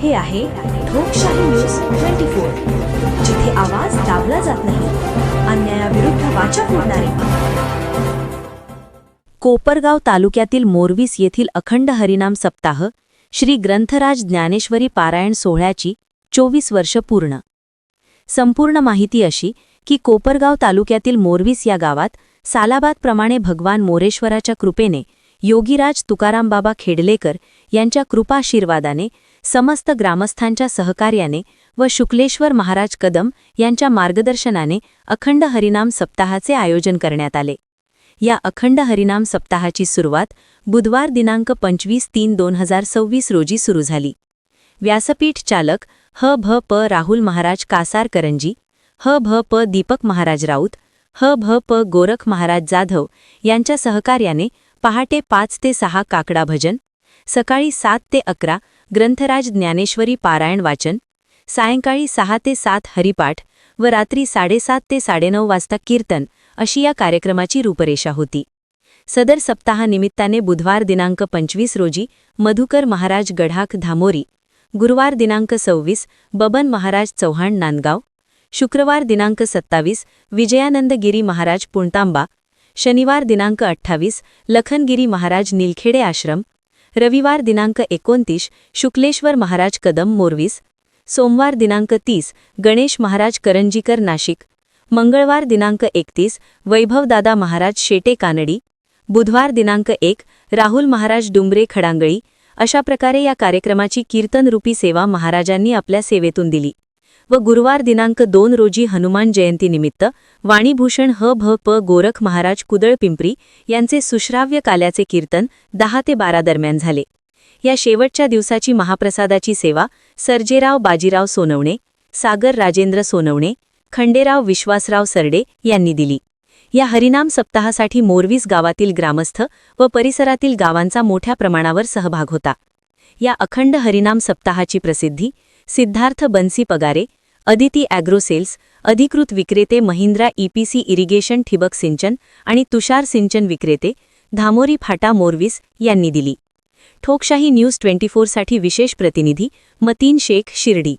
हे आहे ठोकशाही न्यूज 24, जिथे आवाज दाबला जात नाही, अन्यायाविरुद्ध वाचा फोडणारे. कोपरगाव तालुक्यातील मोरवीस येथील अखंड हरिनाम सप्ताह श्री ग्रंथराज ज्ञानेश्वरी पारायण सोहळ्याची 24 वर्ष पूर्ण. संपूर्ण माहिती अशी की कोपरगाव तालुक्यातील मोरवीस या गावात सालाबादप्रमाणे भगवान मोरेश्वराच्या कृपेने योगीराज तुकारामबाबा खेडलेकर यांच्या कृपाशीर्वादाने, समस्त ग्रामस्थांच्या सहकार्याने व शुक्लेश्वर महाराज कदम यांच्या मार्गदर्शनाने अखंड हरिनाम सप्ताहाचे आयोजन करण्यात आले. या अखंड हरिनाम सप्ताहाची सुरुवात बुधवार दिनांक 25/3/2026 रोजी सुरू झाली. व्यासपीठ चालक ह भ प राहुल महाराज कासार करंजी, ह भ प दीपक महाराज राऊत, ह भ प गोरख महाराज जाधव यांच्या सहकार्याने पहाटे 5 ते 6 काकडा भजन, सकाळी 7 ते 11 ग्रंथराज ज्ञानेश्वरी पारायण वाचन, सायंकाळी 6 ते 7 हरिपाठ व रात्री 7:30 ते 9:30 वाजता कीर्तन अशी या कार्यक्रमाची रूपरेषा होती. सदर सप्ताहानिमित्ताने बुधवार दिनांक 25 रोजी मधुकर महाराज गढाख धामोरी, गुरुवार दिनांक 26 बबन महाराज चौहान नांदगाव, शुक्रवार दिनांक 27 विजयानंद गिरी महाराज पुणतांबा, शनिवार दिनांक 28 लखनगिरी महाराज निलखेडे आश्रम, रविवार दिनांक 29 शुक्लेश्वर महाराज कदम मोरवीस, सोमवार दिनांक 30 गणेश महाराज करंजीकर नाशिक, मंगळवार दिनांक 31 वैभवदादा महाराज शेटे कानडी, बुधवार दिनांक 1 राहुल महाराज डुंबरे खडांगळी. अशा प्रकारे या कार्यक्रमाची कीर्तनरूपी सेवा महाराजांनी आपल्या सेवेतून दिली व गुरुवार दिनांक 2 रोजी हनुमान जयंतीनिमित्त वाणीभूषण ह भ प गोरख महाराज कुदळ पिंपरी यांचे सुश्राव्य काल्याचे कीर्तन 10 ते 12 दरम्यान झाले. या शेवटच्या दिवसाची महाप्रसादाची सेवा सर्जेराव बाजीराव सोनवणे, सागर राजेंद्र सोनवणे, खंडेराव विश्वासराव सरडे यांनी दिली. या हरिनाम सप्ताहासाठी मोरवीस गावातील ग्रामस्थ व परिसरातील गावांचा मोठ्या प्रमाणावर सहभाग होता. या अखंड हरिनाम सप्ताहाची प्रसिद्धी सिद्धार्थ बन्सी पगारे, अदिती ॲग्रोसेल्स, अधिकृत विक्रेते महिंद्रा EPC इरिगेशन ठिबक सिंचन आणि तुषार सिंचन विक्रेते, धामोरी फाटा मोरवीस यांनी दिली. ठोकशाही न्यूज 24 साठी विशेष प्रतिनिधी मतीन शेख शिर्डी.